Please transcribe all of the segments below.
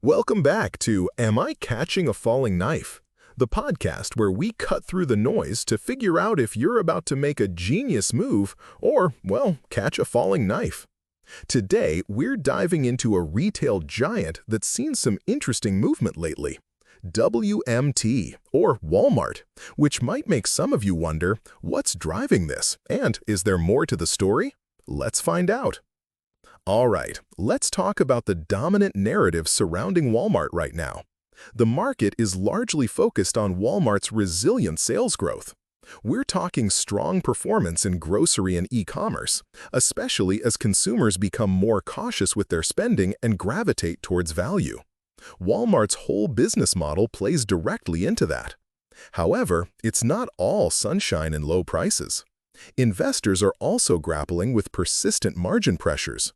Welcome back to Am I Catching a Falling Knife? The podcast where we cut through the noise to figure out if you're about to make a genius move or, well, catch a falling knife. Today, we're diving into a retail giant that's seen some interesting movement lately. WMT, or Walmart, which might make some of you wonder, what's driving this, and is there more to the story? Let's find out. All right, let's talk about the dominant narrative surrounding Walmart right now. The market is largely focused on Walmart's resilient sales growth. We're talking strong performance in grocery and e-commerce, especially as consumers become more cautious with their spending and gravitate towards value. Walmart's whole business model plays directly into that. However, it's not all sunshine and low prices. Investors are also grappling with persistent margin pressures.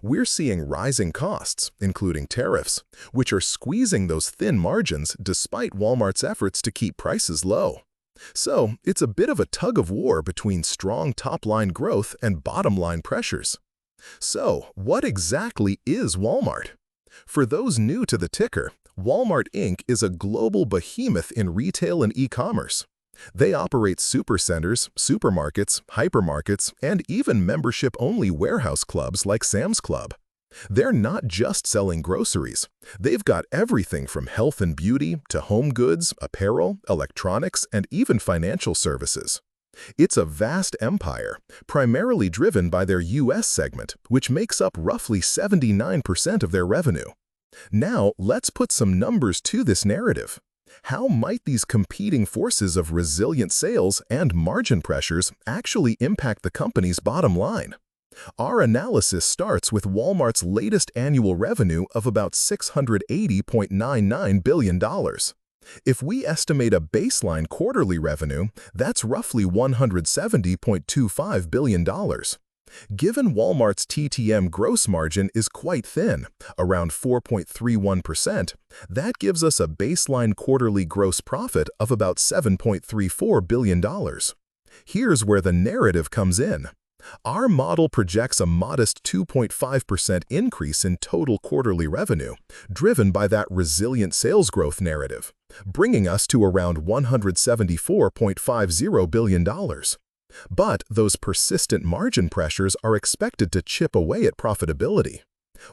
We're seeing rising costs, including tariffs, which are squeezing those thin margins despite Walmart's efforts to keep prices low. So, it's a bit of a tug-of-war between strong top-line growth and bottom-line pressures. So, what exactly is Walmart? For those new to the ticker, Walmart Inc. is a global behemoth in retail and e-commerce. They operate supercenters, supermarkets, hypermarkets, and even membership-only warehouse clubs like Sam's Club. They're not just selling groceries. They've got everything from health and beauty to home goods, apparel, electronics, and even financial services. It's a vast empire, primarily driven by their U.S. segment, which makes up roughly 79% of their revenue. Now, let's put some numbers to this narrative. How might these competing forces of resilient sales and margin pressures actually impact the company's bottom line? Our analysis starts with Walmart's latest annual revenue of about $680.99 billion. If we estimate a baseline quarterly revenue, that's roughly $170.25 billion. Given Walmart's TTM gross margin is quite thin, around 4.31%, that gives us a baseline quarterly gross profit of about $7.34 billion. Here's where the narrative comes in. Our model projects a modest 2.5% increase in total quarterly revenue, driven by that resilient sales growth narrative, bringing us to around $174.50 billion. But those persistent margin pressures are expected to chip away at profitability.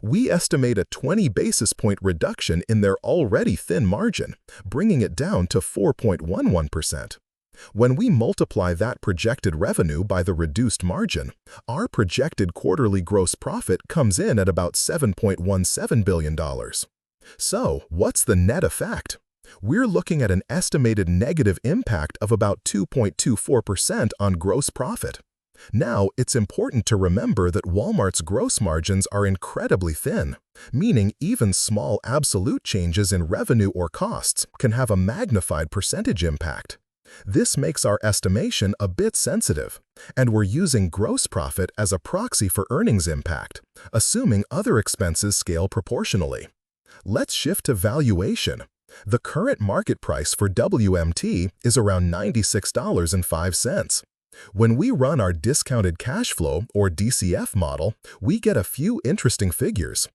We estimate a 20 basis point reduction in their already thin margin, bringing it down to 4.11%. When we multiply that projected revenue by the reduced margin, our projected quarterly gross profit comes in at about $7.17 billion. So, what's the net effect? We're looking at an estimated negative impact of about 2.24% on gross profit. Now, it's important to remember that Walmart's gross margins are incredibly thin, meaning even small absolute changes in revenue or costs can have a magnified percentage impact. This makes our estimation a bit sensitive, and we're using gross profit as a proxy for earnings impact, assuming other expenses scale proportionally. Let's shift to valuation. The current market price for WMT is around $96.05. When we run our discounted cash flow, or DCF model, we get a few interesting figures.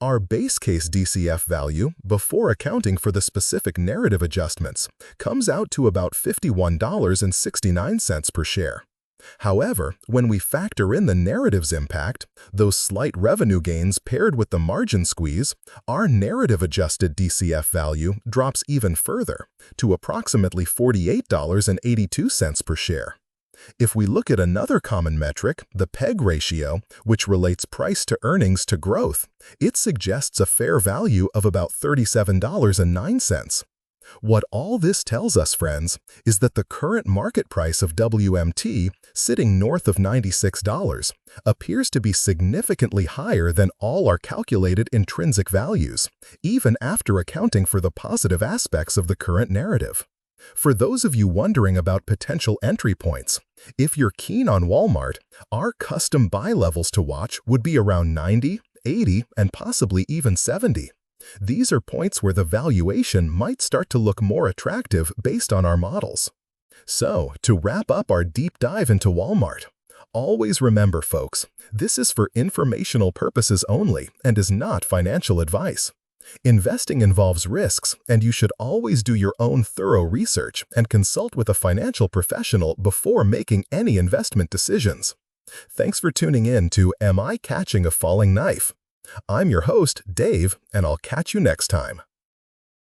Our base case DCF value, before accounting for the specific narrative adjustments, comes out to about $51.69 per share. However, when we factor in the narrative's impact, those slight revenue gains paired with the margin squeeze, our narrative-adjusted DCF value drops even further, to approximately $48.82 per share. If we look at another common metric, the PEG ratio, which relates price to earnings to growth, it suggests a fair value of about $37.09. What all this tells us, friends, is that the current market price of WMT, sitting north of $96, appears to be significantly higher than all our calculated intrinsic values, even after accounting for the positive aspects of the current narrative. For those of you wondering about potential entry points, if you're keen on Walmart, our custom buy levels to watch would be around 90, 80, and possibly even 70. These are points where the valuation might start to look more attractive based on our models. So, to wrap up our deep dive into Walmart, always remember, folks, this is for informational purposes only and is not financial advice. Investing involves risks, and you should always do your own thorough research and consult with a financial professional before making any investment decisions. Thanks for tuning in to Am I Catching a Falling Knife? I'm your host, Dave, and I'll catch you next time.